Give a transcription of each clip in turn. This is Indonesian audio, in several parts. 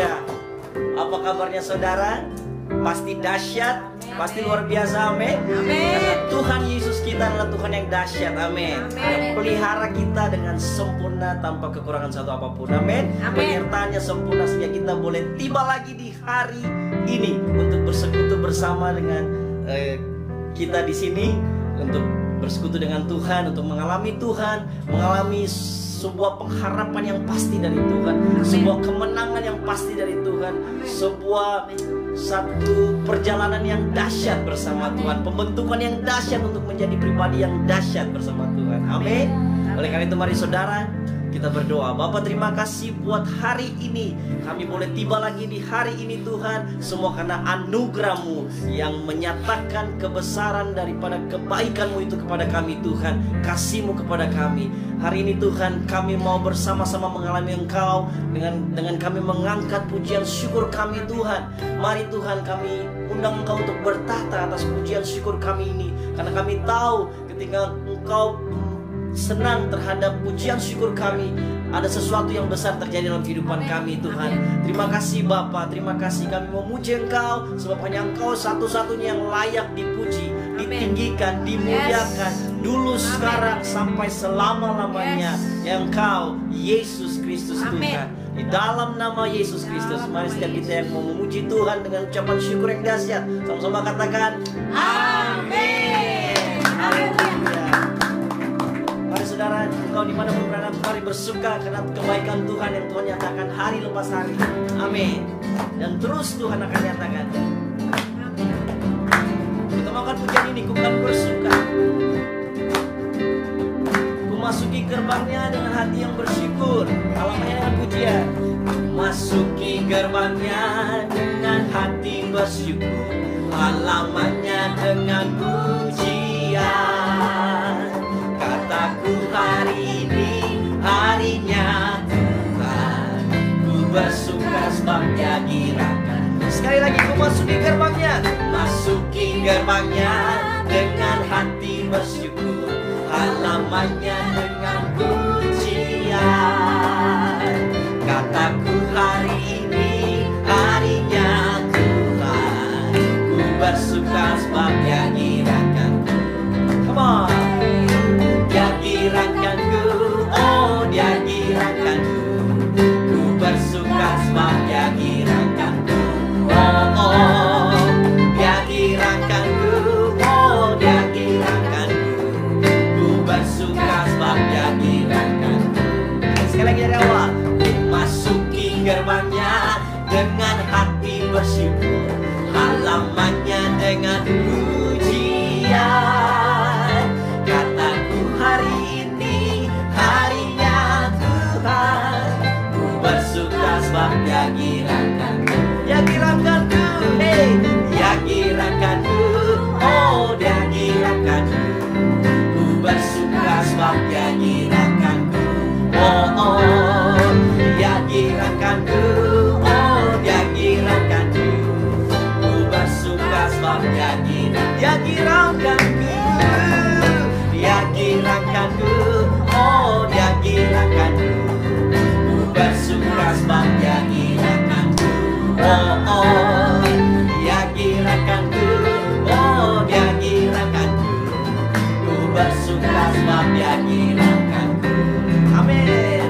Haleluya. Apa kabarnya saudara? Pasti dahsyat, pasti luar biasa, amin. Karena Tuhan Yesus kita adalah Tuhan yang dahsyat, amin. Yang pelihara kita dengan sempurna tanpa kekurangan satu apapun, amin. Penyertaannya sempurna sehingga kita boleh tiba lagi di hari ini untuk bersekutu bersama dengan kita di sini, untuk bersekutu dengan Tuhan, untuk mengalami Tuhan, mengalami sebuah pengharapan yang pasti dari Tuhan, sebuah kemenangan yang pasti dari Tuhan, sebuah satu perjalanan yang dahsyat bersama Tuhan, pembentukan yang dahsyat untuk menjadi pribadi yang dahsyat bersama Tuhan, amin. Oleh karena itu mari saudara kita berdoa. Bapa, terima kasih buat hari ini. Kami boleh tiba lagi di hari ini Tuhan. Semua karena anugerah-Mu yang menyatakan kebesaran daripada kebaikan-Mu itu kepada kami Tuhan. Kasih-Mu kepada kami. Hari ini Tuhan kami mau bersama-sama mengalami Engkau. Dengan kami mengangkat pujian syukur kami Tuhan. Mari Tuhan kami undang Engkau untuk bertata atas pujian syukur kami ini. Karena kami tahu ketika Engkau senang terhadap pujian syukur kami, ada sesuatu yang besar terjadi dalam kehidupan kami Tuhan. Terima kasih Bapa, terima kasih kami memuji Engkau, sebab hanya Engkau satu-satunya yang layak dipuji, ditinggikan, dimuliakan, dulu, sekarang, sampai selama-lamanya. Engkau Yesus Kristus Tuhan. Di dalam nama Yesus Kristus, mari setiap kita yang mau memuji Tuhan dengan ucapan syukur yang dahsyat, sama-sama katakan amin. Haleluya. Saudara, engkau dimanapun berada, mari bersuka karena kebaikan Tuhan yang Tuhan nyatakan hari lepas hari. Amin. Dan terus Tuhan akan nyatakan. Kita makan pujian ini, ku kan bersuka. Ku masuki gerbangnya dengan hati yang bersyukur. Alamnya dengan pujian. Masuki gerbangnya dengan hati bersyukur. Halamannya dengan pujian. Kataku hari ini harinya Tuhan, ku bersuka sebab Dia girakan. Sekali lagi, ku masuki gerbangnya. Masuki gerbangnya dengan hati bersyukur. Halamannya dengan pujian. Kataku hari ini harinya Tuhan, ku bersuka sebab Dia girakan. Come on. Dia girakanku, oh Dia girakanku. Ku bersuka sebab Dia girakanku. Oh, Dia girakanku, oh Dia girakanku. Ku bersuka sebab Dia girakanku. Sekali lagi dari awal. Masuki gerbangnya dengan hati bersyukur. Halamannya dengan pujian. Hari ini harinya Tuhan, ku bersuka sebab Dia girakanku. Dia girakanku, hey, Dia girakanku, oh Dia girakanku. Ku bersuka sebab Dia girakanku. Oh, oh, Dia girakanku, oh Dia girakanku. Ku bersuka sebab Dia girakanku. Dia girakanku, oh Dia girakanku. Ku bersuka sebab Dia girakanku. Oh, oh, Dia girakanku, oh Dia girakanku. Ku bersuka sebab Dia girakanku. Amin.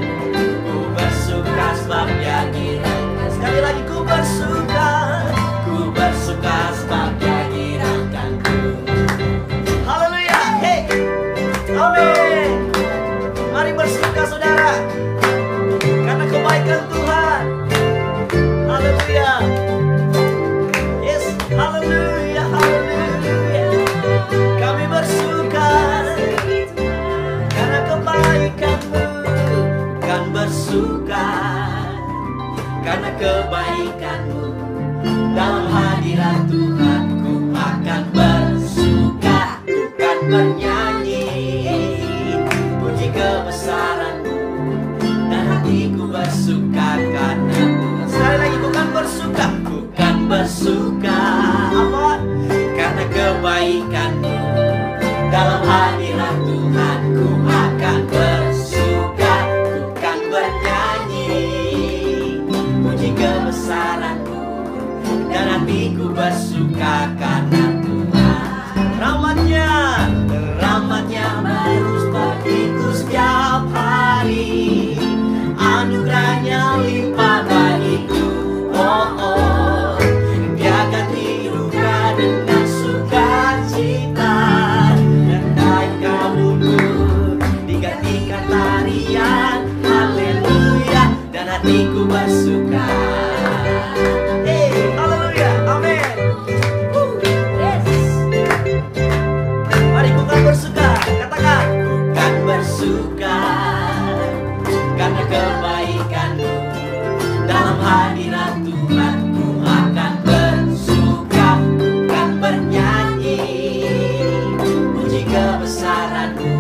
Ku bersuka sebab Dia girakanku. Sekali lagi, ku bersuka sebab Dia girakanku. Haleluya, hey. Amin. Mari bersuka saudara, karena kebaikan Tuhan. Haleluya. Yes, haleluya, haleluya. Kami bersuka karena kebaikan-Mu. Bukan bersuka karena kebaikan-Mu. Dalam hadirat Tuhan ku akan bersuka, bukan bernyanyi puji kebesaran-Mu, dan hatiku bersuka karena Tuhan. Sekali lagi, bukan bersuka apa? Karena kebaikan-Mu. Dalam hadirat Tuhan ku akan bersuka, bukan bernyanyi puji kebesaran. hatiku bersuka karena Tuhan. Rahmatnya baru bagiku setiap hari, anugerahnya limpah bagiku. Oh, oh, Dia ganti duka dengan sukacita, dan kain kabungku digantikan tarian. Haleluya, dan hatiku bersuka. Haleluya, amin. Mari bukan bersuka, katakan bukan bersuka karena kebaikanmu. Dalam hadirat Tuhan ku akan bersuka, bukan bernyanyi puji kebesaran-Mu,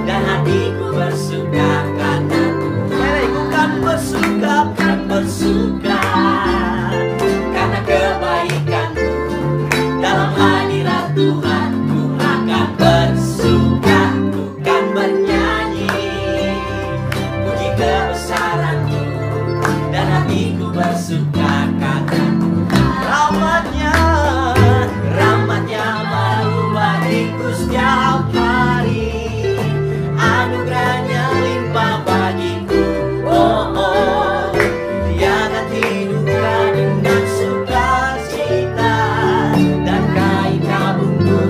dan hatiku bersuka karena Tuhan. Bukan bersuka karena kebaikan-Mu. Dalam hadirat Tuhan ku akan bersuka, bukan bernyanyi puji kebesaran-Mu, dan hatiku bersuka karena rahmatnya baru bagiku setiap hari, anugerahnya limpah bagiku. Oh, oh, Dia ganti duka dengan sukacita, dan kain kabungku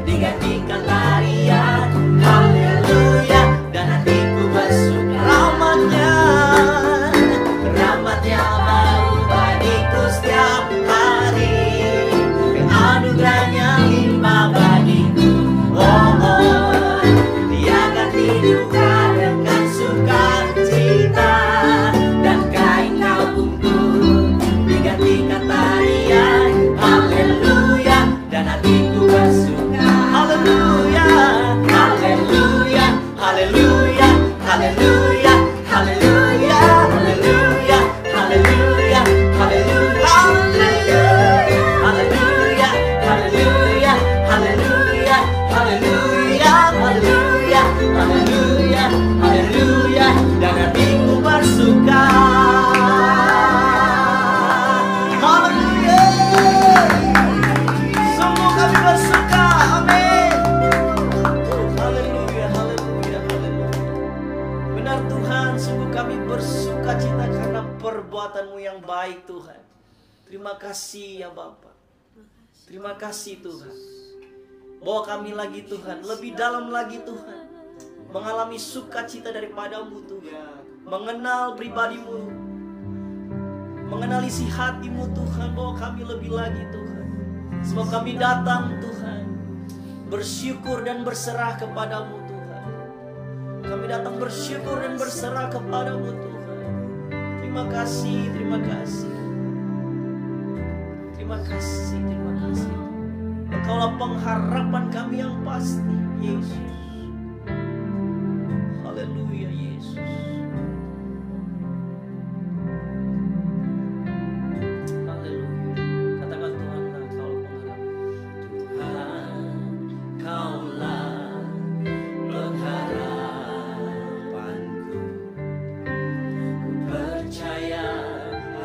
digantikan tarian. Haleluya, dan hatiku bersuka. Rahmatnya baru bagiku setiap hari, anugerahnya limpah bagiku. Oh, oh, Dia ganti duka dengan sukacita, dan kain kabungku digantikan tarian. Haleluya, dan hatiku bersuka. Haleluya, haleluya, haleluya, haleluya, haleluya, haleluya, haleluya, haleluya, haleluya, haleluya, haleluya, haleluya, haleluya, haleluya, haleluya, dan hatiku bersuka. Haleluya, semua kami bersuka, amin. Haleluya, haleluya, haleluya. Benar Tuhan, sungguh kami bersuka cita karena perbuatan-Mu yang baik Tuhan. Terima kasih ya Bapa. Terima kasih Tuhan. Bawa kami lagi Tuhan, lebih dalam lagi Tuhan, mengalami sukacita daripada-Mu Tuhan, mengenal pribadi-Mu, mengenal isi hati-Mu Tuhan. Bawa kami lebih lagi Tuhan. Sebab kami datang Tuhan, bersyukur dan berserah kepada-Mu Tuhan. Kami datang bersyukur dan berserah kepada-Mu Tuhan. Terima kasih, terima kasih. Terima kasih, terima kasih. Engkaulah pengharapan kami yang pasti, Yesus. Haleluya, Yesus. Haleluya. Katakan Tuhanlah Engkau pengharapan. Tuhan, Kaulah pengharapanku. Ku percaya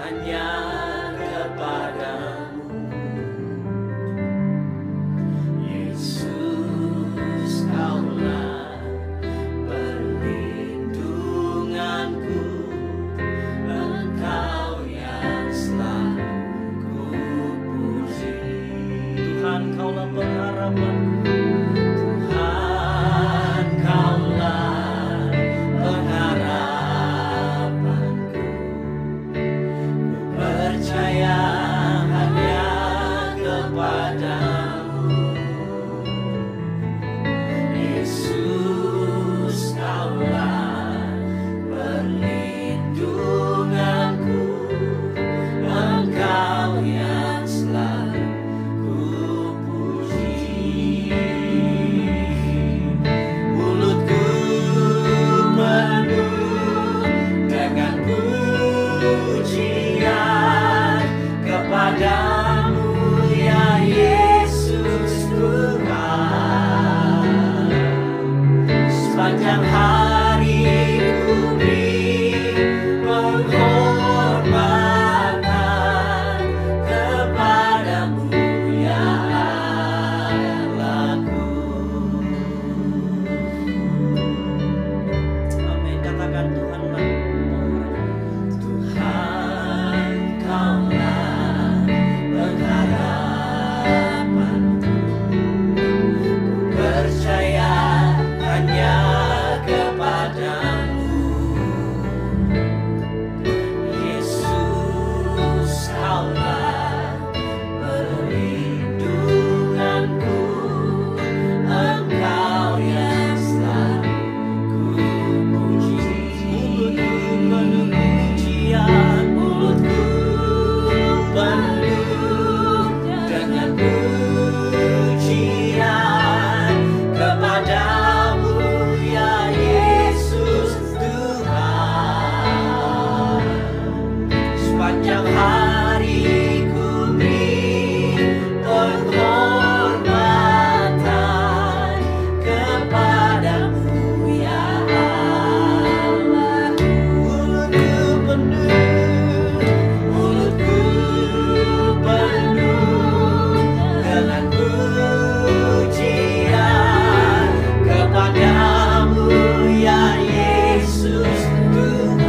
hanya kepadamu, Yesus. Kaulah hari ku beri penghormatan kepadamu ya Allah. Mulutku penuh dengan pujian kepadamu ya Yesus Tuhan.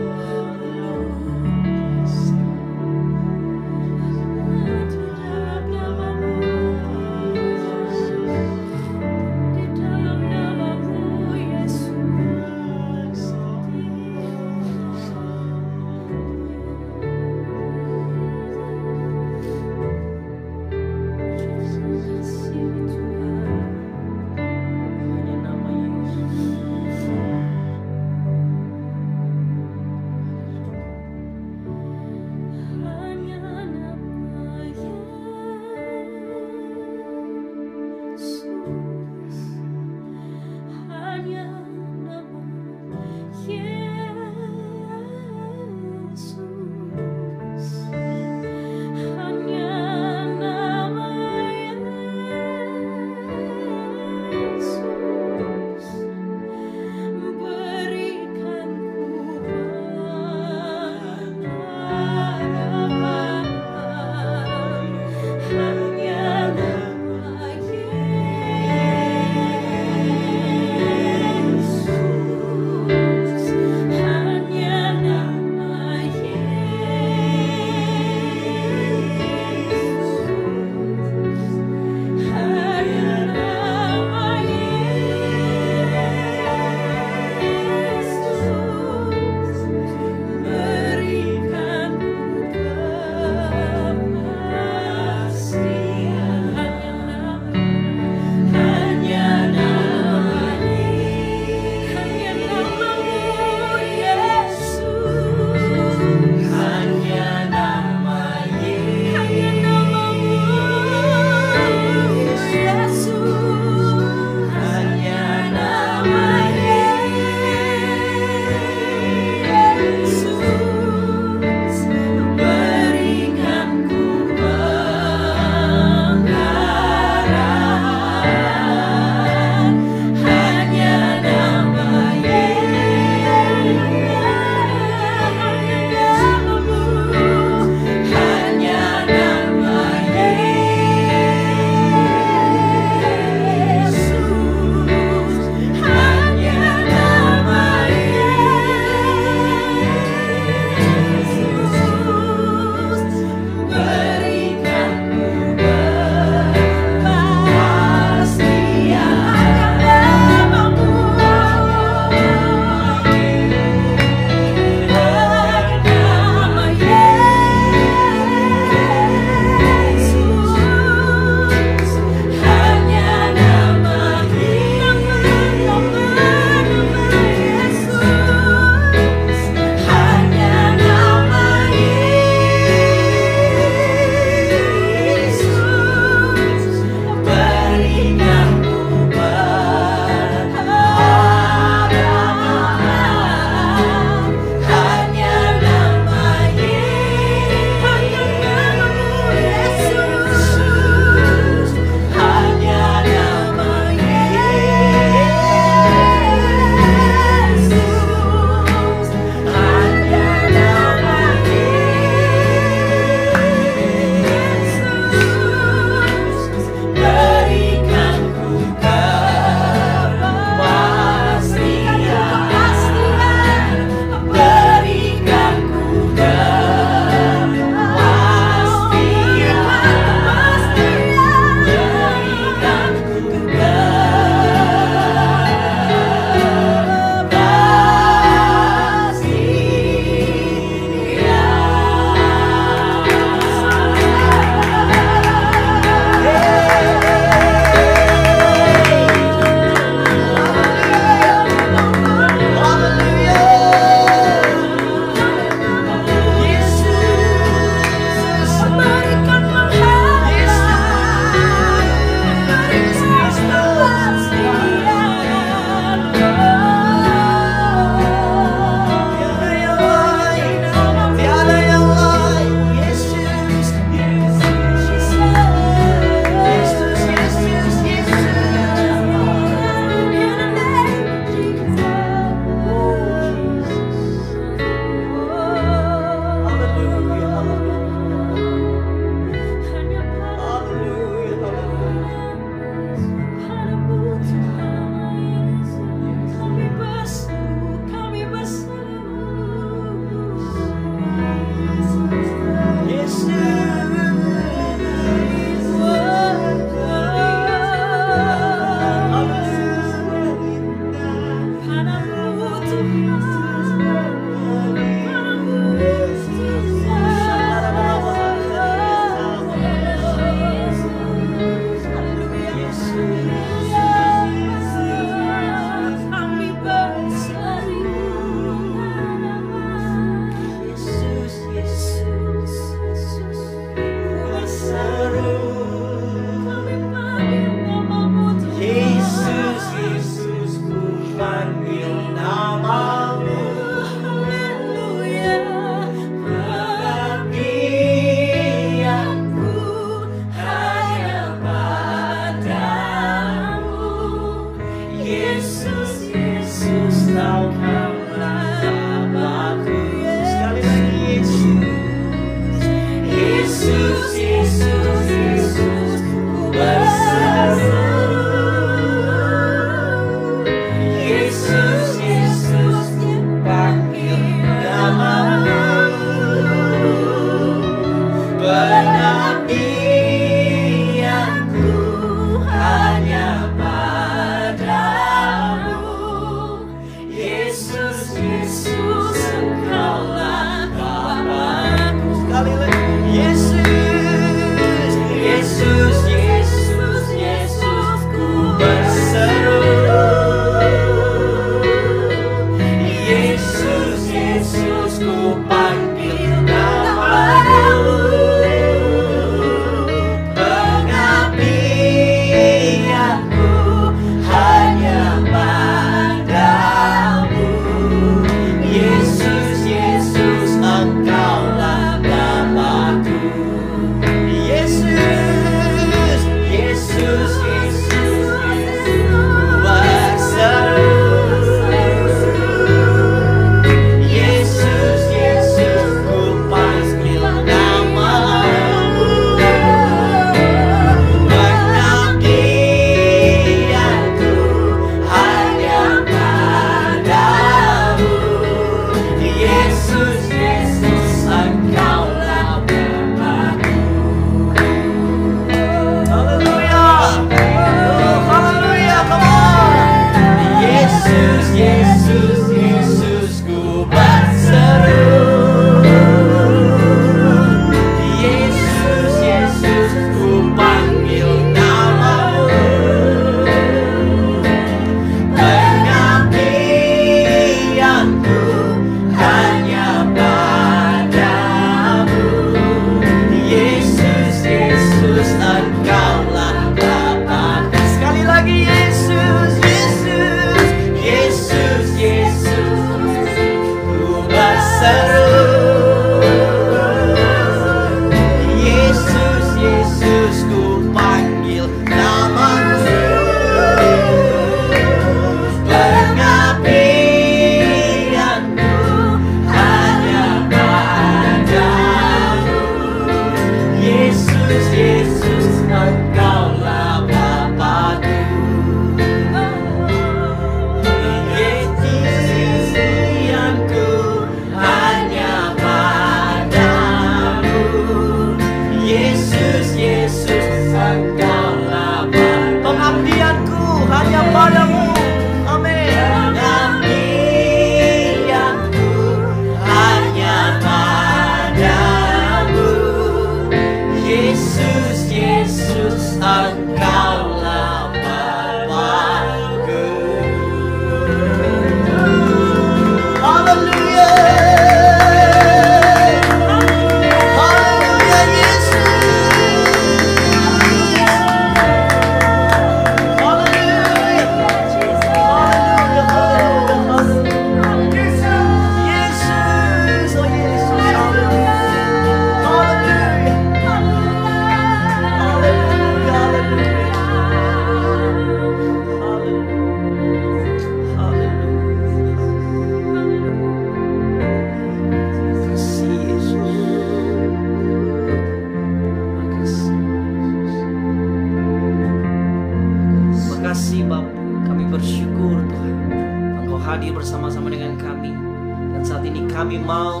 kami mau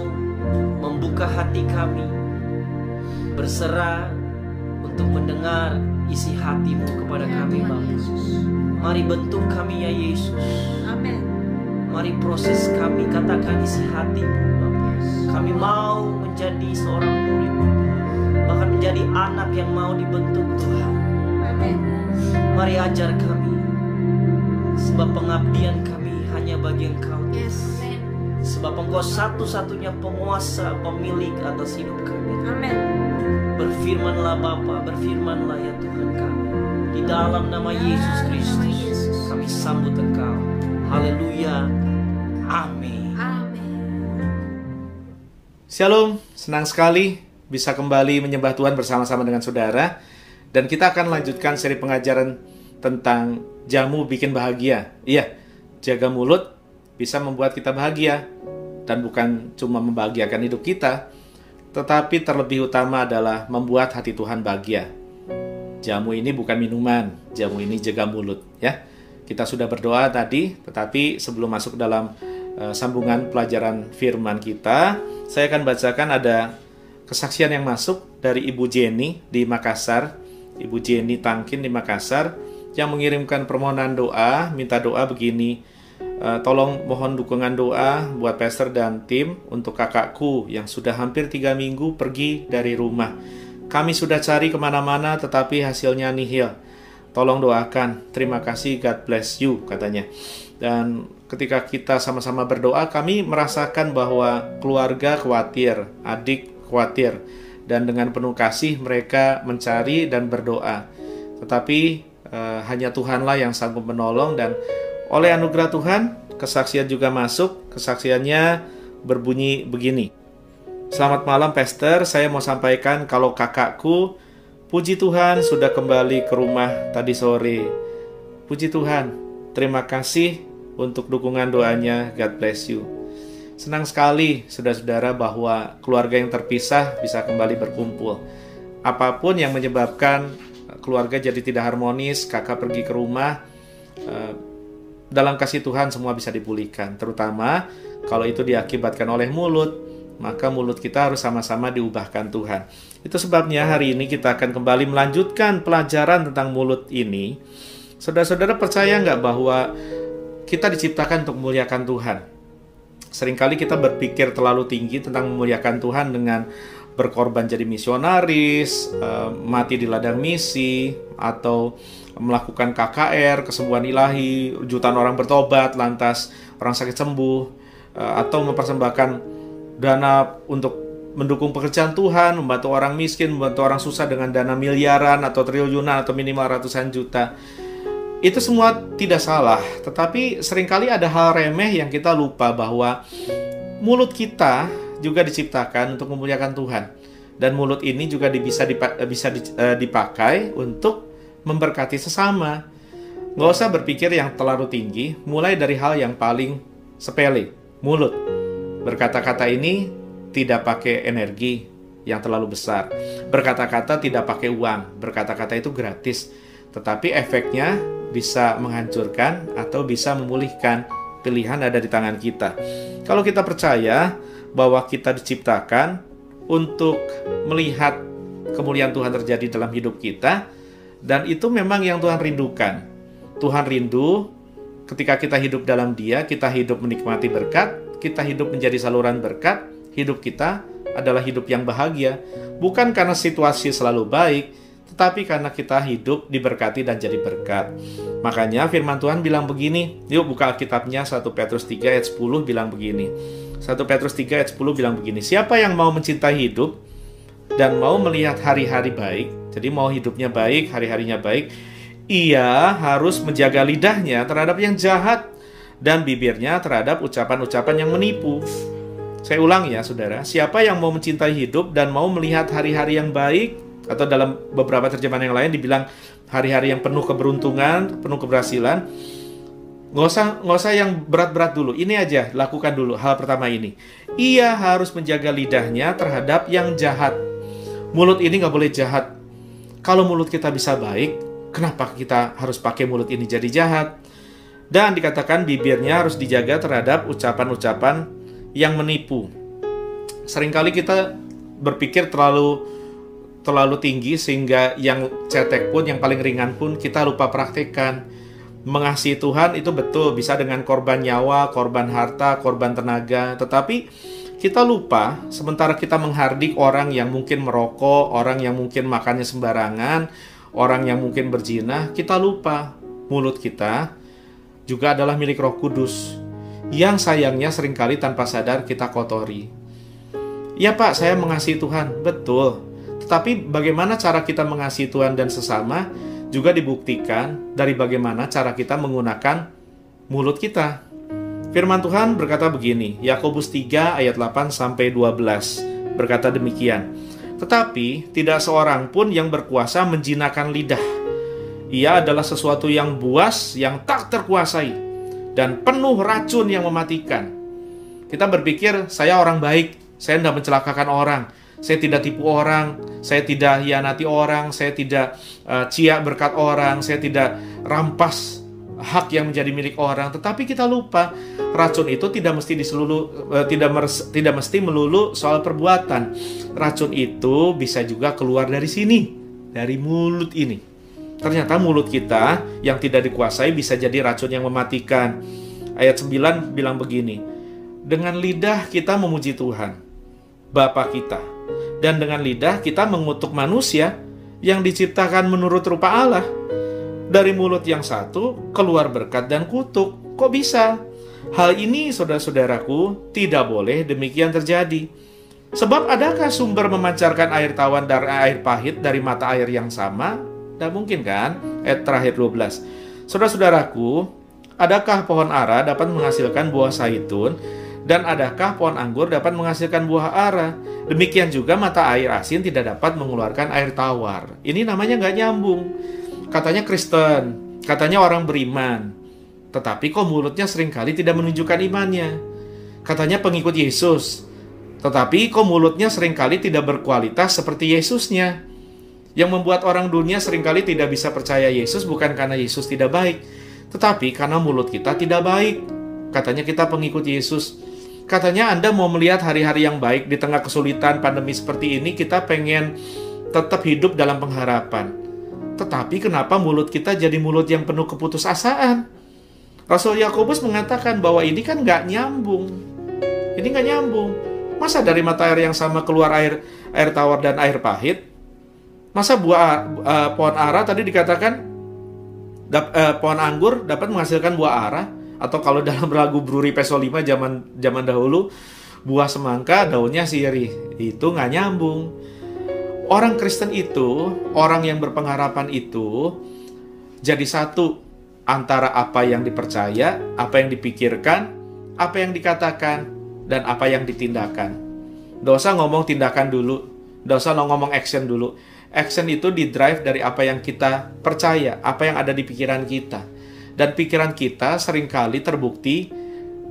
membuka hati kami, berserah untuk mendengar isi hati-Mu kepada kami, Bapa. Mari bentuk kami ya Yesus. Amin. Mari proses kami, katakan isi hati-Mu, Bapa. Kami mau menjadi seorang murid, bahkan menjadi anak yang mau dibentuk Tuhan. Amin. Mari ajar kami, sebab pengabdian kami hanya bagi Engkau. Yes. Sebab Engkau satu-satunya penguasa, pemilik atas hidup kami. Amin. Berfirmanlah Bapa, berfirmanlah ya Tuhan kami. Di dalam nama Yesus Kristus kami sambut Engkau. Haleluya. Amin. Amin. Shalom, senang sekali bisa kembali menyembah Tuhan bersama-sama dengan saudara. Dan kita akan lanjutkan seri pengajaran tentang jamu bikin bahagia. Iya, jaga mulut bisa membuat kita bahagia. Dan bukan cuma membahagiakan hidup kita, tetapi terlebih utama adalah membuat hati Tuhan bahagia. Jamu ini bukan minuman, jamu ini jaga mulut, ya. Kita sudah berdoa tadi, tetapi sebelum masuk dalam sambungan pelajaran firman kita, saya akan bacakan ada kesaksian yang masuk dari Ibu Jenny di Makassar. Ibu Jenny Tangkin di Makassar yang mengirimkan permohonan doa, minta doa begini. Tolong mohon dukungan doa buat pastor dan tim untuk kakakku yang sudah hampir 3 minggu pergi dari rumah. Kami sudah cari kemana-mana tetapi hasilnya nihil. Tolong doakan. Terima kasih, God bless you, katanya. Dan ketika kita sama-sama berdoa, kami merasakan bahwa keluarga khawatir, adik khawatir, dan dengan penuh kasih mereka mencari dan berdoa. Tetapi hanya Tuhanlah yang sanggup menolong, dan oleh anugerah Tuhan, kesaksian juga masuk. Kesaksiannya berbunyi begini. Selamat malam, Pastor. Saya mau sampaikan kalau kakakku, puji Tuhan, sudah kembali ke rumah tadi sore. Puji Tuhan. Terima kasih untuk dukungan doanya. God bless you. Senang sekali, saudara-saudara, bahwa keluarga yang terpisah bisa kembali berkumpul. Apapun yang menyebabkan keluarga jadi tidak harmonis, kakak pergi ke rumah, dalam kasih Tuhan semua bisa dipulihkan. Terutama kalau itu diakibatkan oleh mulut, maka mulut kita harus sama-sama diubahkan Tuhan. Itu sebabnya hari ini kita akan kembali melanjutkan pelajaran tentang mulut ini. Saudara-saudara percaya nggak bahwa kita diciptakan untuk memuliakan Tuhan? Seringkali kita berpikir terlalu tinggi tentang memuliakan Tuhan dengan berkorban jadi misionaris, mati di ladang misi, atau melakukan KKR, kesembuhan ilahi, jutaan orang bertobat, lantas orang sakit sembuh, atau mempersembahkan dana untuk mendukung pekerjaan Tuhan, membantu orang miskin, membantu orang susah dengan dana miliaran atau triliunan atau minimal ratusan juta. Itu semua tidak salah, tetapi seringkali ada hal remeh yang kita lupa bahwa mulut kita juga diciptakan untuk memuliakan Tuhan. Dan mulut ini juga bisa dipakai untuk memberkati sesama. Nggak usah berpikir yang terlalu tinggi, mulai dari hal yang paling sepele, mulut. Berkata-kata ini tidak pakai energi yang terlalu besar. Berkata-kata tidak pakai uang. Berkata-kata itu gratis. Tetapi efeknya bisa menghancurkan atau bisa memulihkan. Pilihan ada di tangan kita. Kalau kita percaya bahwa kita diciptakan untuk melihat kemuliaan Tuhan terjadi dalam hidup kita, dan itu memang yang Tuhan rindukan. Tuhan rindu ketika kita hidup dalam Dia, kita hidup menikmati berkat, kita hidup menjadi saluran berkat, hidup kita adalah hidup yang bahagia. Bukan karena situasi selalu baik, tetapi karena kita hidup diberkati dan jadi berkat. Makanya firman Tuhan bilang begini, yuk buka Alkitabnya 1 Petrus 3 ayat 10 bilang begini. 1 Petrus 3 ayat 10 bilang begini, siapa yang mau mencintai hidup dan mau melihat hari-hari baik, jadi mau hidupnya baik, hari-harinya baik, ia harus menjaga lidahnya terhadap yang jahat dan bibirnya terhadap ucapan-ucapan yang menipu. Saya ulang ya saudara, siapa yang mau mencintai hidup dan mau melihat hari-hari yang baik, atau dalam beberapa terjemahan yang lain dibilang hari-hari yang penuh keberuntungan, penuh keberhasilan. Nggak usah yang berat-berat dulu. Ini aja, lakukan dulu hal pertama ini. Ia harus menjaga lidahnya terhadap yang jahat. Mulut ini nggak boleh jahat. Kalau mulut kita bisa baik, kenapa kita harus pakai mulut ini jadi jahat? Dan dikatakan bibirnya harus dijaga terhadap ucapan-ucapan yang menipu. Seringkali kita berpikir terlalu tinggi sehingga yang cetek pun, yang paling ringan pun kita lupa praktekkan. Mengasihi Tuhan itu betul, bisa dengan korban nyawa, korban harta, korban tenaga. Tetapi kita lupa, sementara kita menghardik orang yang mungkin merokok, orang yang mungkin makannya sembarangan, orang yang mungkin berzina, kita lupa mulut kita juga adalah milik Roh Kudus, yang sayangnya seringkali tanpa sadar kita kotori. Ya Pak, saya mengasihi Tuhan, betul. Tetapi bagaimana cara kita mengasihi Tuhan dan sesama juga dibuktikan dari bagaimana cara kita menggunakan mulut kita. Firman Tuhan berkata begini, Yakobus 3 ayat 8-12 berkata demikian. Tetapi tidak seorang pun yang berkuasa menjinakkan lidah. Ia adalah sesuatu yang buas, yang tak terkuasai, dan penuh racun yang mematikan. Kita berpikir, saya orang baik, saya tidak mencelakakan orang, saya tidak tipu orang, saya tidak hianati orang, saya tidak ciak berkat orang, saya tidak rampas hak yang menjadi milik orang. Tetapi kita lupa, racun itu tidak mesti melulu soal perbuatan. Racun itu bisa juga keluar dari sini, dari mulut ini. Ternyata mulut kita yang tidak dikuasai bisa jadi racun yang mematikan. Ayat 9 bilang begini, dengan lidah kita memuji Tuhan, Bapa kita, dan dengan lidah kita mengutuk manusia yang diciptakan menurut rupa Allah. Dari mulut yang satu keluar berkat dan kutuk. Kok bisa? Hal ini, saudara-saudaraku, tidak boleh demikian terjadi. Sebab adakah sumber memancarkan air tawar dan air pahit dari mata air yang sama? Tidak mungkin kan? Ayat terakhir 12. Saudara-saudaraku, adakah pohon ara dapat menghasilkan buah zaitun, dan adakah pohon anggur dapat menghasilkan buah ara? Demikian juga mata air asin tidak dapat mengeluarkan air tawar. Ini namanya nggak nyambung. Katanya Kristen, katanya orang beriman, tetapi kok mulutnya seringkali tidak menunjukkan imannya. Katanya pengikut Yesus, tetapi kok mulutnya seringkali tidak berkualitas seperti Yesusnya. Yang membuat orang dunia seringkali tidak bisa percaya Yesus bukan karena Yesus tidak baik, tetapi karena mulut kita tidak baik. Katanya kita pengikut Yesus. Katanya Anda mau melihat hari-hari yang baik di tengah kesulitan pandemi seperti ini, kita pengen tetap hidup dalam pengharapan. Tetapi kenapa mulut kita jadi mulut yang penuh keputusasaan? Rasul Yakobus mengatakan bahwa ini kan nggak nyambung. Ini nggak nyambung. Masa dari mata air yang sama keluar air tawar dan air pahit? Masa pohon ara tadi dikatakan pohon anggur dapat menghasilkan buah ara? Atau kalau dalam lagu Bruri Peso 5 zaman dahulu, buah semangka daunnya sirih. Itu nggak nyambung. Orang Kristen itu, orang yang berpengharapan itu jadi satu antara apa yang dipercaya, apa yang dipikirkan, apa yang dikatakan, dan apa yang ditindakan. Nggak usah ngomong tindakan dulu, nggak usah ngomong action dulu. Action itu di-drive dari apa yang kita percaya, apa yang ada di pikiran kita. Dan pikiran kita seringkali terbukti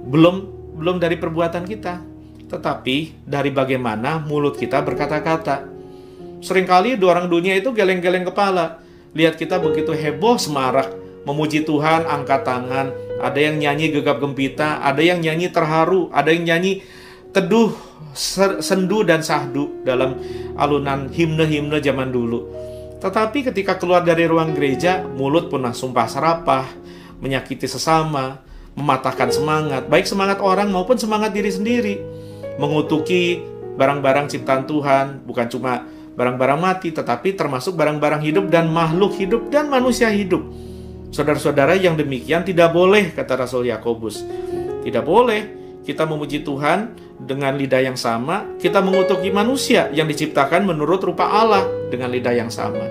belum dari perbuatan kita, tetapi dari bagaimana mulut kita berkata-kata. Seringkali orang dunia itu geleng-geleng kepala. Lihat kita begitu heboh semarak, memuji Tuhan, angkat tangan. Ada yang nyanyi gegap gempita, ada yang nyanyi terharu, ada yang nyanyi teduh, sendu dan sahdu dalam alunan himne-himne zaman dulu. Tetapi ketika keluar dari ruang gereja, mulut punah sumpah serapah, menyakiti sesama, mematahkan semangat, baik semangat orang maupun semangat diri sendiri. Mengutuki barang-barang ciptaan Tuhan, bukan cuma barang-barang mati, tetapi termasuk barang-barang hidup dan makhluk hidup dan manusia hidup. Saudara-saudara, yang demikian tidak boleh, kata Rasul Yakobus. Tidak boleh kita memuji Tuhan dengan lidah yang sama, kita mengutuki manusia yang diciptakan menurut rupa Allah dengan lidah yang sama.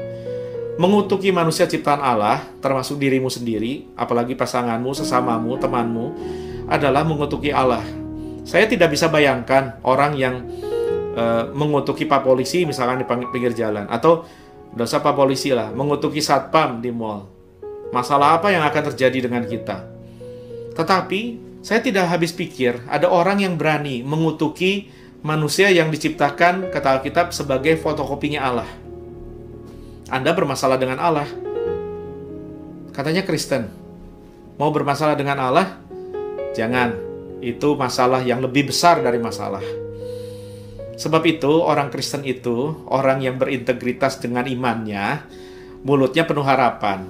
Mengutuki manusia ciptaan Allah, termasuk dirimu sendiri, apalagi pasanganmu, sesamamu, temanmu, adalah mengutuki Allah. Saya tidak bisa bayangkan orang yang mengutuki Pak Polisi misalkan di pinggir jalan, atau dosa Pak Polisi lah, mengutuki satpam di mall. Masalah apa yang akan terjadi dengan kita? Tetapi saya tidak habis pikir, ada orang yang berani mengutuki manusia yang diciptakan, kata Alkitab, sebagai fotokopinya Allah. Anda bermasalah dengan Allah. Katanya Kristen. Mau bermasalah dengan Allah? Jangan. Itu masalah yang lebih besar dari masalah. Sebab itu, orang Kristen itu, orang yang berintegritas dengan imannya, mulutnya penuh harapan.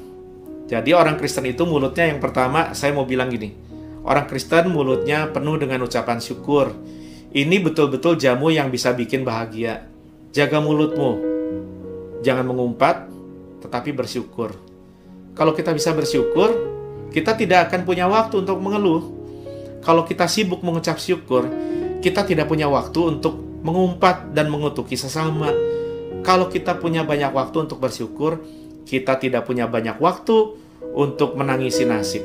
Jadi orang Kristen itu mulutnya yang pertama, saya mau bilang gini, orang Kristen mulutnya penuh dengan ucapan syukur. Ini betul-betul jamu yang bisa bikin bahagia. Jaga mulutmu. Jangan mengumpat, tetapi bersyukur. Kalau kita bisa bersyukur, kita tidak akan punya waktu untuk mengeluh. Kalau kita sibuk mengucap syukur, kita tidak punya waktu untuk mengumpat dan mengutuki sesama. Kalau kita punya banyak waktu untuk bersyukur, kita tidak punya banyak waktu untuk menangisi nasib.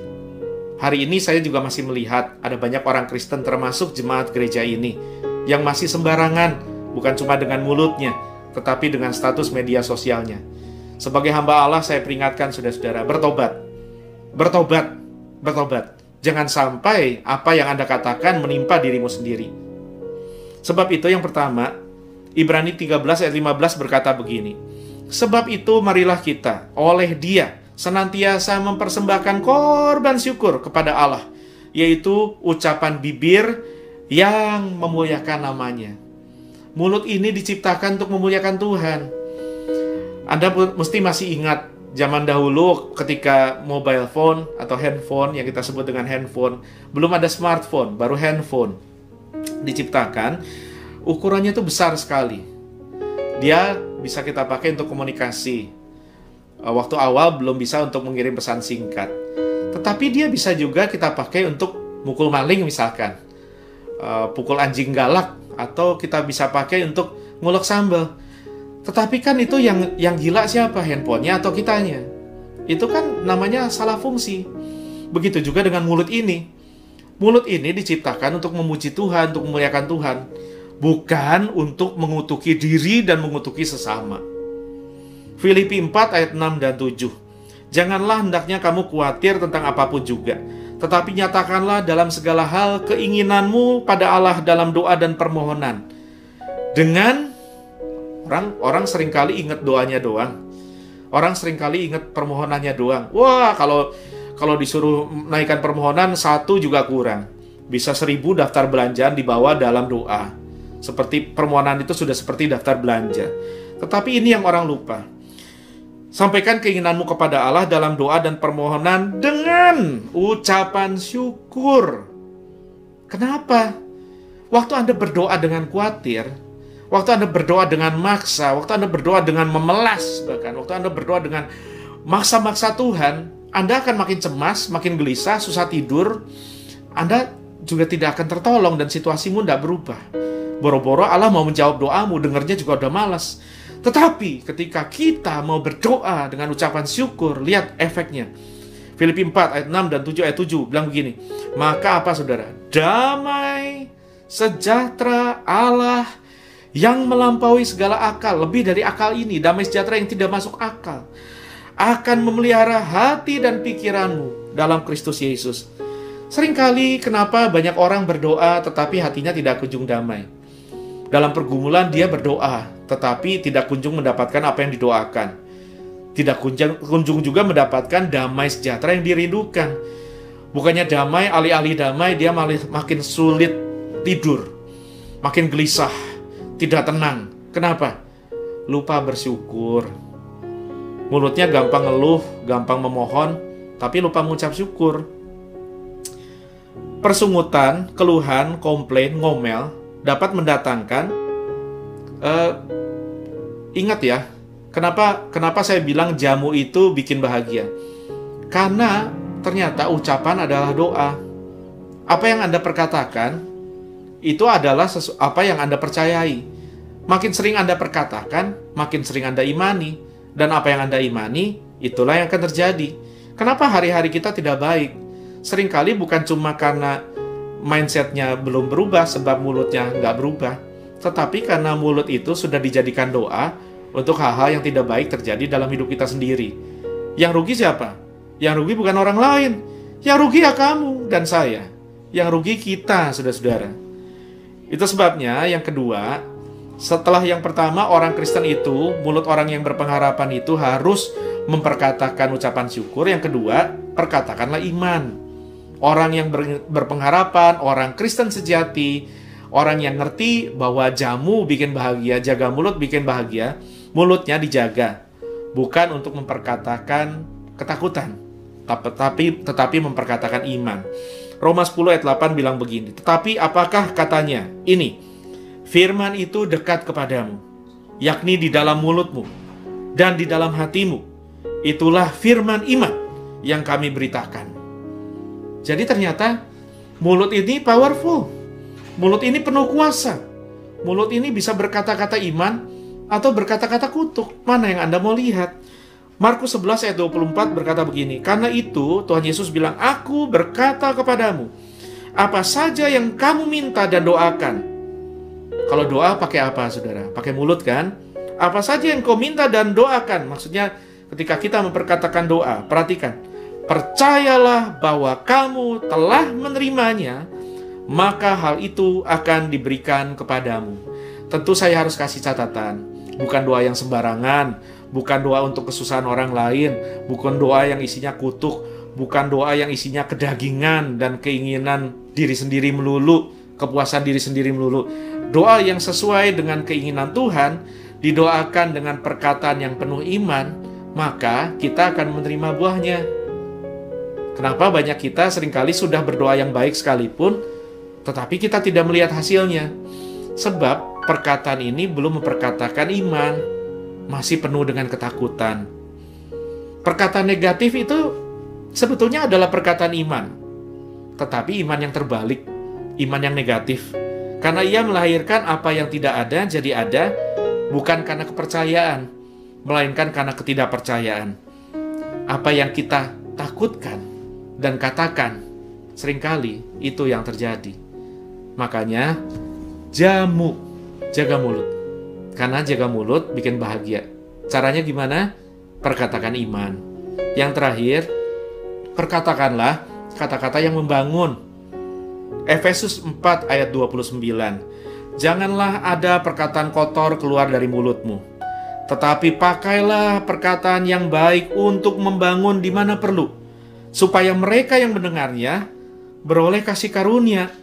Hari ini saya juga masih melihat ada banyak orang Kristen termasuk jemaat gereja ini yang masih sembarangan, bukan cuma dengan mulutnya, tetapi dengan status media sosialnya. Sebagai hamba Allah, saya peringatkan saudara-saudara, bertobat. Bertobat. Bertobat. Jangan sampai apa yang Anda katakan menimpa dirimu sendiri. Sebab itu yang pertama, Ibrani 13 ayat 15 berkata begini, sebab itu marilah kita oleh Dia senantiasa mempersembahkan korban syukur kepada Allah, yaitu ucapan bibir yang memuliakan namanya. Mulut ini diciptakan untuk memuliakan Tuhan. Anda mesti masih ingat zaman dahulu ketika mobile phone atau handphone yang kita sebut dengan handphone, belum ada smartphone, baru handphone diciptakan. Ukurannya itu besar sekali. Dia bisa kita pakai untuk komunikasi. Waktu awal belum bisa untuk mengirim pesan singkat. Tetapi dia bisa juga kita pakai untuk mukul maling misalkan. Pukul anjing galak. Atau kita bisa pakai untuk ngulek sambal. Tetapi kan itu yang gila siapa? Handphonenya atau kitanya? Itu kan namanya salah fungsi. Begitu juga dengan mulut ini. Mulut ini diciptakan untuk memuji Tuhan, untuk memuliakan Tuhan. Bukan untuk mengutuki diri dan mengutuki sesama. Filipi 4 ayat 6 dan 7. Janganlah hendaknya kamu khawatir tentang apapun juga, tetapi nyatakanlah dalam segala hal keinginanmu pada Allah dalam doa dan permohonan. Dengan orang seringkali ingat doanya doang. Orang seringkali ingat permohonannya doang. Wah, kalau disuruh naikkan permohonan 1 juga kurang. Bisa 1000 daftar belanjaan dibawa dalam doa. Seperti permohonan itu sudah seperti daftar belanja. Tetapi ini yang orang lupa. Sampaikan keinginanmu kepada Allah dalam doa dan permohonan dengan ucapan syukur. Kenapa? Waktu Anda berdoa dengan khawatir, waktu Anda berdoa dengan maksa, waktu Anda berdoa dengan memelas, bahkan waktu Anda berdoa dengan maksa-maksa Tuhan, Anda akan makin cemas, makin gelisah, susah tidur. Anda juga tidak akan tertolong dan situasimu tidak berubah. Boro-boro Allah mau menjawab doamu, dengarnya juga udah malas. Tetapi ketika kita mau berdoa dengan ucapan syukur, lihat efeknya. Filipi 4 ayat 6 dan 7 ayat 7 bilang begini, maka apa saudara? Damai sejahtera Allah yang melampaui segala akal, lebih dari akal ini, damai sejahtera yang tidak masuk akal, akan memelihara hati dan pikiranmu dalam Kristus Yesus. Seringkali kenapa banyak orang berdoa tetapi hatinya tidak kunjung damai? Dalam pergumulan dia berdoa, tetapi tidak kunjung mendapatkan apa yang didoakan. Tidak kunjung juga mendapatkan damai sejahtera yang dirindukan. Bukannya damai, alih-alih damai, dia malah makin sulit tidur. Makin gelisah, tidak tenang. Kenapa? Lupa bersyukur. Mulutnya gampang ngeluh, gampang memohon, tapi lupa mengucap syukur. Persungutan, keluhan, komplain, ngomel dapat mendatangkan ingat ya, kenapa saya bilang jamu itu bikin bahagia? Karena ternyata ucapan adalah doa. Apa yang Anda perkatakan itu adalah apa yang Anda percayai. Makin sering Anda perkatakan, makin sering Anda imani, dan apa yang Anda imani itulah yang akan terjadi. Kenapa hari-hari kita tidak baik? Seringkali bukan cuma karena mindsetnya belum berubah sebab mulutnya nggak berubah, tetapi karena mulut itu sudah dijadikan doa untuk hal-hal yang tidak baik terjadi dalam hidup kita sendiri. Yang rugi siapa? Yang rugi bukan orang lain. Yang rugi ya kamu dan saya. Yang rugi kita, saudara-saudara. Itu sebabnya yang kedua, setelah yang pertama orang Kristen itu, mulut orang yang berpengharapan itu harus memperkatakan ucapan syukur. Yang kedua, perkatakanlah iman. Orang yang berpengharapan, orang Kristen sejati, orang yang ngerti bahwa jamu bikin bahagia, jaga mulut bikin bahagia, mulutnya dijaga. Bukan untuk memperkatakan ketakutan, tetapi memperkatakan iman. Roma 10 ayat 8 bilang begini, tetapi apakah katanya? Ini, firman itu dekat kepadamu, yakni di dalam mulutmu dan di dalam hatimu. Itulah firman iman yang kami beritakan. Jadi ternyata mulut ini powerful. Mulut ini penuh kuasa. Mulut ini bisa berkata-kata iman atau berkata-kata kutuk. Mana yang Anda mau lihat? Markus 11 ayat 24 berkata begini, karena itu Tuhan Yesus bilang, aku berkata kepadamu, apa saja yang kamu minta dan doakan. Kalau doa pakai apa, saudara? Pakai mulut kan? Apa saja yang kau minta dan doakan. Maksudnya ketika kita memperkatakan doa, perhatikan. Percayalah bahwa kamu telah menerimanya, maka hal itu akan diberikan kepadamu. Tentu saya harus kasih catatan, bukan doa yang sembarangan, bukan doa untuk kesusahan orang lain, bukan doa yang isinya kutuk, bukan doa yang isinya kedagingan dan keinginan diri sendiri melulu, kepuasan diri sendiri melulu. Doa yang sesuai dengan keinginan Tuhan, didoakan dengan perkataan yang penuh iman, maka kita akan menerima buahnya. Kenapa banyak kita seringkali sudah berdoa yang baik sekalipun, tetapi kita tidak melihat hasilnya? Sebab perkataan ini belum memperkatakan iman, masih penuh dengan ketakutan. Perkataan negatif itu sebetulnya adalah perkataan iman, tetapi iman yang terbalik, iman yang negatif. Karena ia melahirkan apa yang tidak ada jadi ada, bukan karena kepercayaan, melainkan karena ketidakpercayaan. Apa yang kita takutkan dan katakan, seringkali itu yang terjadi. Makanya, jaga mulut. Karena jaga mulut bikin bahagia. Caranya gimana? Perkatakan iman. Yang terakhir, perkatakanlah kata-kata yang membangun. Efesus 4 ayat 29. Janganlah ada perkataan kotor keluar dari mulutmu, tetapi pakailah perkataan yang baik untuk membangun di mana perlu, supaya mereka yang mendengarnya beroleh kasih karunia.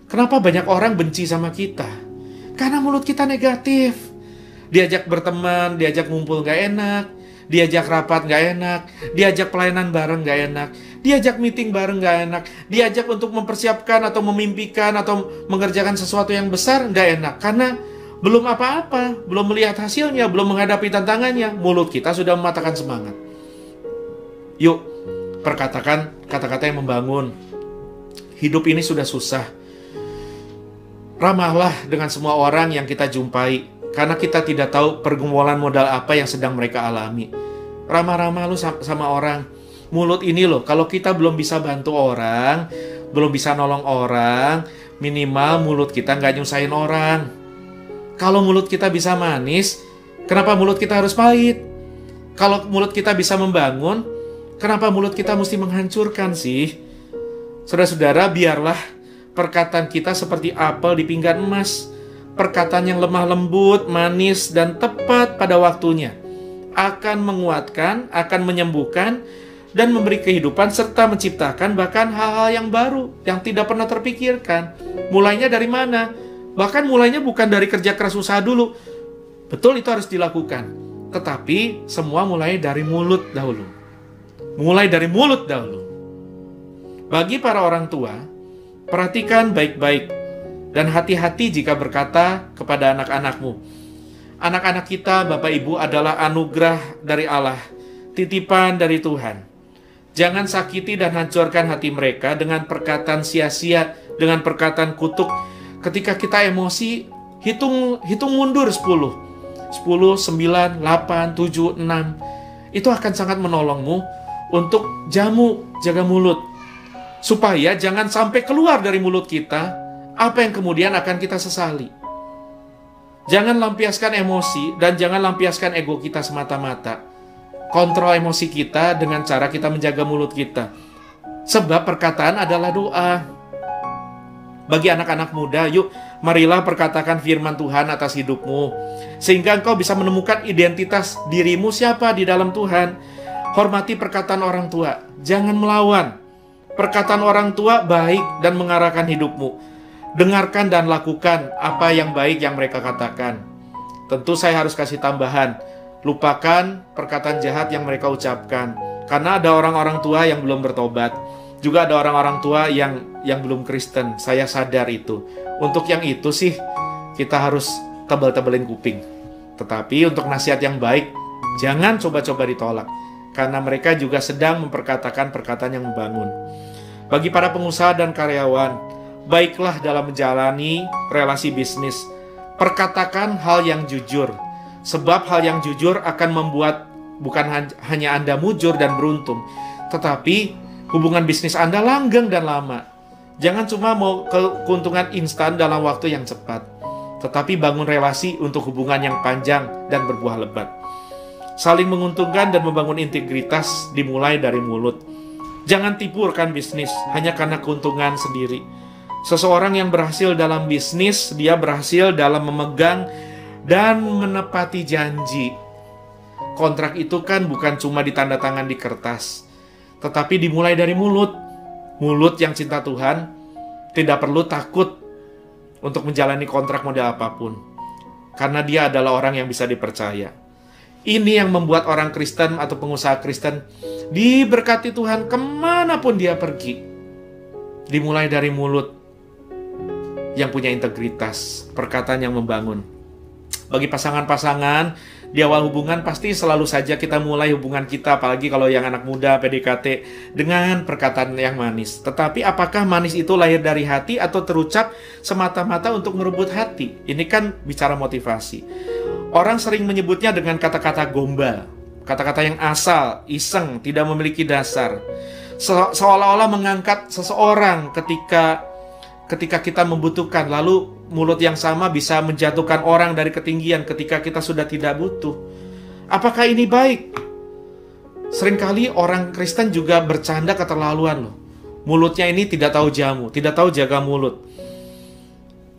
Kenapa banyak orang benci sama kita? Karena mulut kita negatif. Diajak berteman, diajak ngumpul gak enak, diajak rapat gak enak, diajak pelayanan bareng gak enak, diajak meeting bareng gak enak, diajak untuk mempersiapkan atau memimpikan atau mengerjakan sesuatu yang besar gak enak. Karena belum apa-apa, belum melihat hasilnya, belum menghadapi tantangannya, mulut kita sudah mematahkan semangat. Yuk, perkatakan kata-kata yang membangun. Hidup ini sudah susah. Ramahlah dengan semua orang yang kita jumpai, karena kita tidak tahu pergumulan modal apa yang sedang mereka alami. Ramah-ramah lu sama orang. Mulut ini loh, kalau kita belum bisa bantu orang, belum bisa nolong orang, minimal mulut kita nggak nyusahin orang. Kalau mulut kita bisa manis, kenapa mulut kita harus pahit? Kalau mulut kita bisa membangun, kenapa mulut kita mesti menghancurkan sih? Saudara-saudara, biarlah perkataan kita seperti apel di pinggan emas. Perkataan yang lemah lembut, manis, dan tepat pada waktunya. Akan menguatkan, akan menyembuhkan, dan memberi kehidupan, serta menciptakan bahkan hal-hal yang baru, yang tidak pernah terpikirkan. Mulainya dari mana? Bahkan mulainya bukan dari kerja keras usaha dulu. Betul, itu harus dilakukan. Tetapi semua mulai dari mulut dahulu. Mulai dari mulut dahulu. Bagi para orang tua, perhatikan baik-baik dan hati-hati jika berkata kepada anak-anakmu. Anak-anak kita, Bapak Ibu, adalah anugerah dari Allah, titipan dari Tuhan. Jangan sakiti dan hancurkan hati mereka dengan perkataan sia-sia, dengan perkataan kutuk. Ketika kita emosi, hitung mundur 10, 9, 8, 7, 6. Itu akan sangat menolongmu untuk jaga mulut. Supaya jangan sampai keluar dari mulut kita apa yang kemudian akan kita sesali. Jangan lampiaskan emosi dan jangan lampiaskan ego kita semata-mata. Kontrol emosi kita dengan cara kita menjaga mulut kita. Sebab perkataan adalah doa. Bagi anak-anak muda, yuk marilah perkatakan firman Tuhan atas hidupmu, sehingga engkau bisa menemukan identitas dirimu siapa di dalam Tuhan. Hormati perkataan orang tua, jangan melawan. Perkataan orang tua baik dan mengarahkan hidupmu. Dengarkan dan lakukan apa yang baik yang mereka katakan. Tentu saya harus kasih tambahan, lupakan perkataan jahat yang mereka ucapkan. Karena ada orang-orang tua yang belum bertobat. Juga ada orang-orang tua yang belum Kristen. Saya sadar itu. Untuk yang itu sih, kita harus tebal-tebelin kuping. Tetapi untuk nasihat yang baik, jangan coba-coba ditolak. Karena mereka juga sedang memperkatakan perkataan yang membangun. Bagi para pengusaha dan karyawan, baiklah dalam menjalani relasi bisnis. Perkatakan hal yang jujur. Sebab hal yang jujur akan membuat bukan hanya Anda mujur dan beruntung, tetapi hubungan bisnis Anda langgeng dan lama. Jangan cuma mau keuntungan instan dalam waktu yang cepat, tetapi bangun relasi untuk hubungan yang panjang dan berbuah lebat. Saling menguntungkan dan membangun integritas dimulai dari mulut. Jangan tipu rekan bisnis hanya karena keuntungan sendiri. Seseorang yang berhasil dalam bisnis, dia berhasil dalam memegang dan menepati janji. Kontrak itu kan bukan cuma ditandatangan di kertas, tetapi dimulai dari mulut. Mulut yang cinta Tuhan tidak perlu takut untuk menjalani kontrak model apapun, karena dia adalah orang yang bisa dipercaya. Ini yang membuat orang Kristen atau pengusaha Kristen diberkati Tuhan kemanapun dia pergi. Dimulai dari mulut yang punya integritas, perkataan yang membangun. Bagi pasangan-pasangan, di awal hubungan pasti selalu saja kita mulai hubungan kita, apalagi kalau yang anak muda PDKT, dengan perkataan yang manis. Tetapi apakah manis itu lahir dari hati atau terucap semata-mata untuk merebut hati? Ini kan bicara motivasi. Orang sering menyebutnya dengan kata-kata gombal, kata-kata yang asal, iseng, tidak memiliki dasar. Seolah-olah mengangkat seseorang ketika kita membutuhkan, lalu mulut yang sama bisa menjatuhkan orang dari ketinggian ketika kita sudah tidak butuh. Apakah ini baik? Seringkali orang Kristen juga bercanda keterlaluan loh. Mulutnya ini tidak tahu jamu, tidak tahu jaga mulut.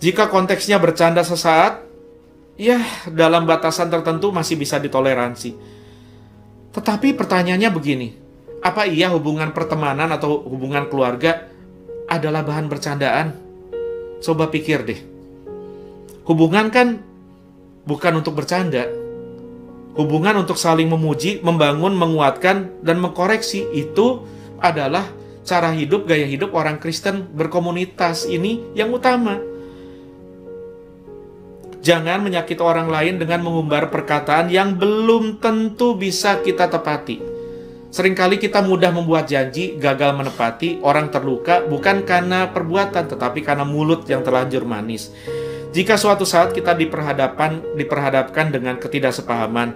Jika konteksnya bercanda sesaat, ya dalam batasan tertentu masih bisa ditoleransi. Tetapi pertanyaannya begini, apa iya hubungan pertemanan atau hubungan keluarga adalah bahan bercandaan? Coba pikir deh. Hubungan kan bukan untuk bercanda. Hubungan untuk saling memuji, membangun, menguatkan, dan mengkoreksi. Itu adalah cara hidup, gaya hidup orang Kristen berkomunitas. Ini yang utama. Jangan menyakiti orang lain dengan mengumbar perkataan yang belum tentu bisa kita tepati. Seringkali kita mudah membuat janji, gagal menepati, orang terluka bukan karena perbuatan, tetapi karena mulut yang terlanjur manis. Jika suatu saat kita diperhadapkan dengan ketidaksepahaman,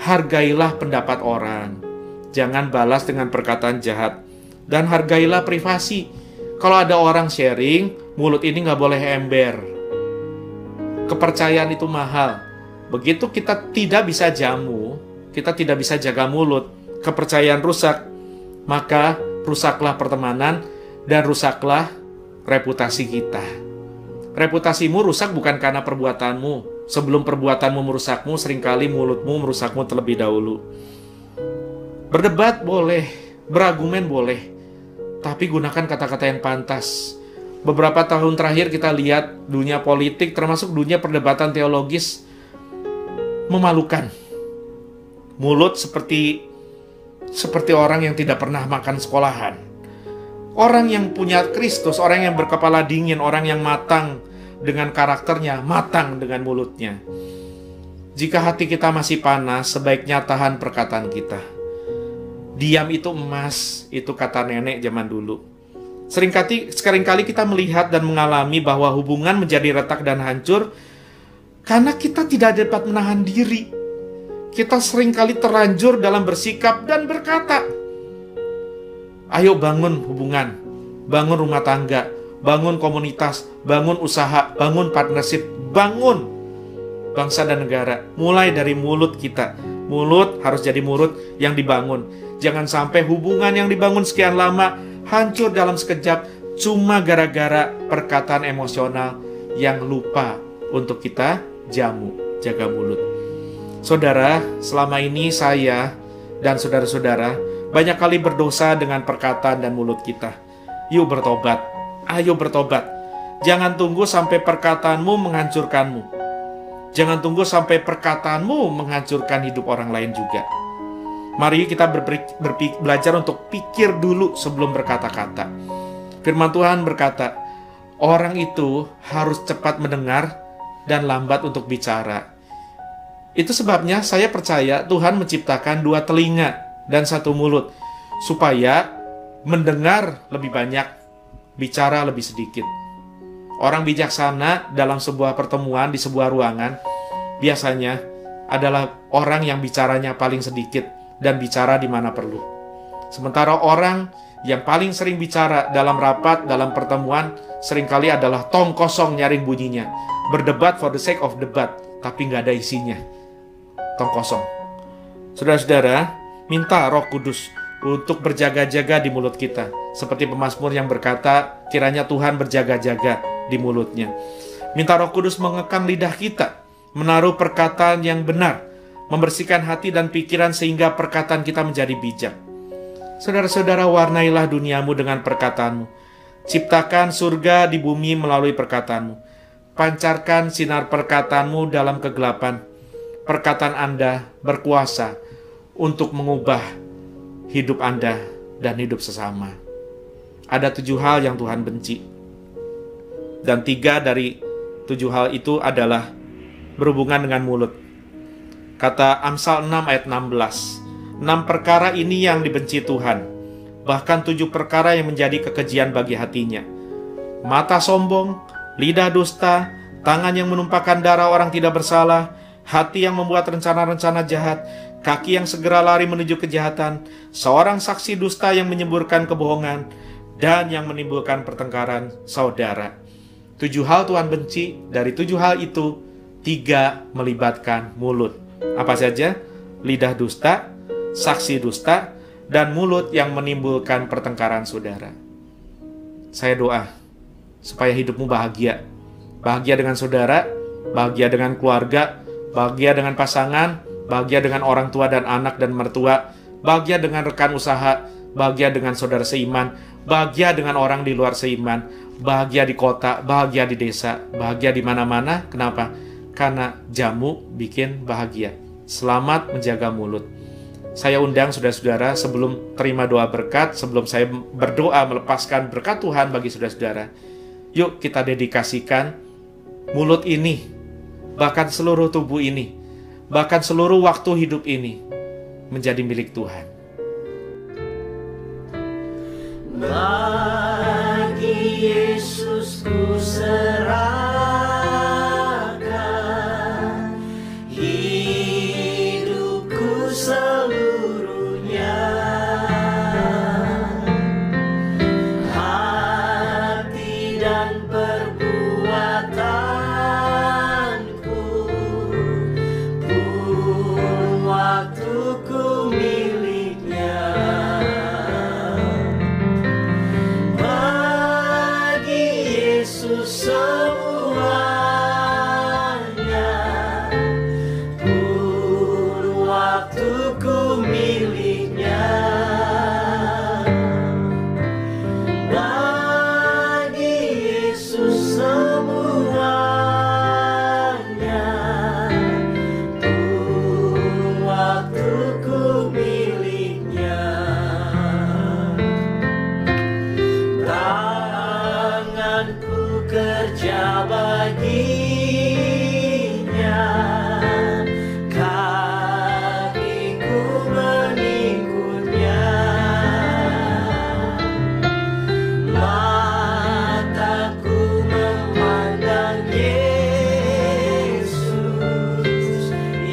hargailah pendapat orang. Jangan balas dengan perkataan jahat. Dan hargailah privasi. Kalau ada orang sharing, mulut ini nggak boleh ember. Kepercayaan itu mahal. Begitu kita tidak bisa jamu, kita tidak bisa jaga mulut, kepercayaan rusak, maka rusaklah pertemanan dan rusaklah reputasi kita. Reputasimu rusak bukan karena perbuatanmu. Sebelum perbuatanmu merusakmu, seringkali mulutmu merusakmu terlebih dahulu. Berdebat boleh, berargumen boleh, tapi gunakan kata-kata yang pantas. Beberapa tahun terakhir kita lihat dunia politik, termasuk dunia perdebatan teologis, memalukan. Mulut seperti orang yang tidak pernah makan sekolahan. Orang yang punya Kristus, orang yang berkepala dingin, orang yang matang dengan karakternya, matang dengan mulutnya. Jika hati kita masih panas, sebaiknya tahan perkataan kita. Diam itu emas, itu kata nenek zaman dulu. Seringkali kita melihat dan mengalami bahwa hubungan menjadi retak dan hancur karena kita tidak dapat menahan diri. Kita seringkali terlanjur dalam bersikap dan berkata. Ayo bangun hubungan, bangun rumah tangga, bangun komunitas, bangun usaha, bangun partnership, bangun bangsa dan negara. Mulai dari mulut kita. Mulut harus jadi mulut yang dibangun. Jangan sampai hubungan yang dibangun sekian lama hancur dalam sekejap cuma gara-gara perkataan emosional yang lupa untuk kita jamu, jaga mulut. Saudara, selama ini saya dan saudara-saudara banyak kali berdosa dengan perkataan dan mulut kita. Yuk bertobat, ayo bertobat. Jangan tunggu sampai perkataanmu menghancurkanmu. Jangan tunggu sampai perkataanmu menghancurkan hidup orang lain juga. Mari kita belajar untuk pikir dulu sebelum berkata-kata. Firman Tuhan berkata, orang itu harus cepat mendengar dan lambat untuk bicara. Itu sebabnya saya percaya Tuhan menciptakan 2 telinga dan 1 mulut, supaya mendengar lebih banyak, bicara lebih sedikit. Orang bijaksana dalam sebuah pertemuan di sebuah ruangan biasanya adalah orang yang bicaranya paling sedikit dan bicara di mana perlu. Sementara orang yang paling sering bicara dalam rapat, dalam pertemuan, seringkali adalah tong kosong nyaring bunyinya. Berdebat for the sake of debat, tapi nggak ada isinya. Tong kosong. Saudara-saudara, minta Roh Kudus untuk berjaga-jaga di mulut kita. Seperti pemazmur yang berkata, Kiranya Tuhan berjaga-jaga di mulutnya. Minta Roh Kudus mengekang lidah kita, menaruh perkataan yang benar, membersihkan hati dan pikiran sehingga perkataan kita menjadi bijak. Saudara-saudara, warnailah duniamu dengan perkataanmu. Ciptakan surga di bumi melalui perkataanmu. Pancarkan sinar perkataanmu dalam kegelapan. Perkataan Anda berkuasa untuk mengubah hidup Anda dan hidup sesama. Ada 7 hal yang Tuhan benci. Dan 3 dari 7 hal itu adalah berhubungan dengan mulut. Kata Amsal 6 ayat 16, 6 perkara ini yang dibenci Tuhan, bahkan 7 perkara yang menjadi kekejian bagi hatinya. Mata sombong, lidah dusta, tangan yang menumpahkan darah orang tidak bersalah, hati yang membuat rencana-rencana jahat, kaki yang segera lari menuju kejahatan, seorang saksi dusta yang menyemburkan kebohongan, dan yang menimbulkan pertengkaran saudara. 7 hal Tuhan benci, dari 7 hal itu 3 melibatkan mulut. Apa saja? Lidah dusta, saksi dusta, dan mulut yang menimbulkan pertengkaran saudara. Saya doa supaya hidupmu bahagia. Bahagia dengan saudara, bahagia dengan keluarga, bahagia dengan pasangan, bahagia dengan orang tua dan anak dan mertua, bahagia dengan rekan usaha, bahagia dengan saudara seiman, bahagia dengan orang di luar seiman, bahagia di kota, bahagia di desa, bahagia di mana-mana. Kenapa? Karena jamu bikin bahagia. Selamat menjaga mulut. Saya undang saudara-saudara sebelum terima doa berkat, sebelum saya berdoa melepaskan berkat Tuhan bagi saudara-saudara, yuk kita dedikasikan mulut ini, bahkan seluruh tubuh ini, bahkan seluruh waktu hidup ini menjadi milik Tuhan. Bagi Yesus ku serahkan hidupku seluruhnya, hati dan perbuatanku, pun waktuku miliknya. Semuanya pun waktuku miliknya. Bagi Yesus semuanya pun waktuku miliknya. Tanganku kerja baginya, kakiku mengikutnya, mataku memandang Yesus,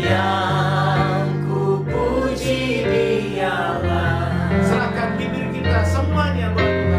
yang ku puji Dialah. Serahkan bibir kita semuanya buat Tuhan.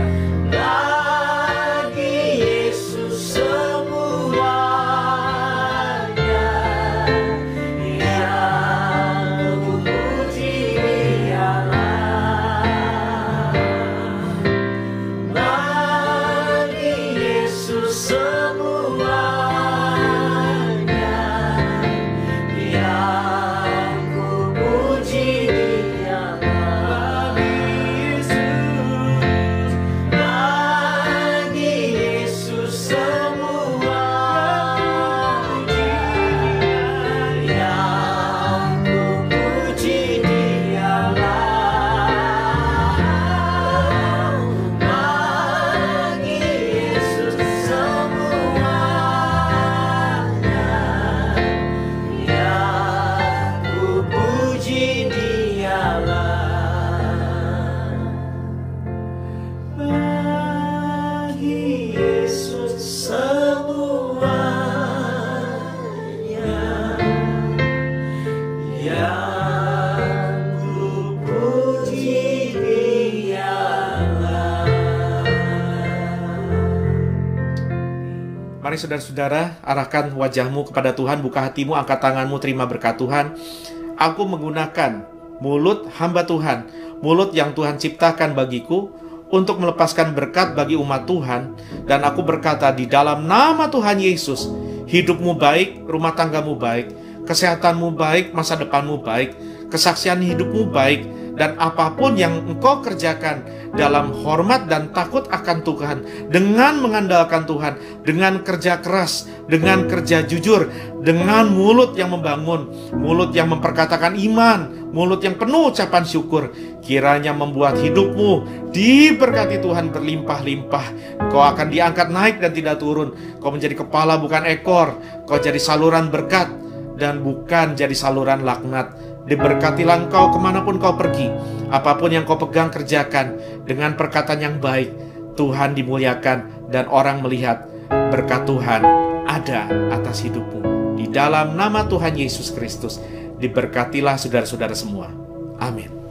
Mari saudara-saudara, arahkan wajahmu kepada Tuhan, buka hatimu, angkat tanganmu, terima berkat Tuhan. Aku menggunakan mulut hamba Tuhan, mulut yang Tuhan ciptakan bagiku, untuk melepaskan berkat bagi umat Tuhan. Dan aku berkata di dalam nama Tuhan Yesus, hidupmu baik, rumah tanggamu baik, kesehatanmu baik, masa depanmu baik, kesaksian hidupmu baik, dan apapun yang engkau kerjakan dalam hormat dan takut akan Tuhan, dengan mengandalkan Tuhan, dengan kerja keras, dengan kerja jujur, dengan mulut yang membangun, mulut yang memperkatakan iman, mulut yang penuh ucapan syukur, kiranya membuat hidupmu diberkati Tuhan berlimpah-limpah. Kau akan diangkat naik dan tidak turun. Kau menjadi kepala bukan ekor. Kau jadi saluran berkat dan bukan jadi saluran laknat. Diberkatilah engkau kemanapun kau pergi. Apapun yang kau pegang kerjakan dengan perkataan yang baik. Tuhan dimuliakan dan orang melihat berkat Tuhan ada atas hidupmu. Di dalam nama Tuhan Yesus Kristus, diberkatilah saudara-saudara semua. Amin.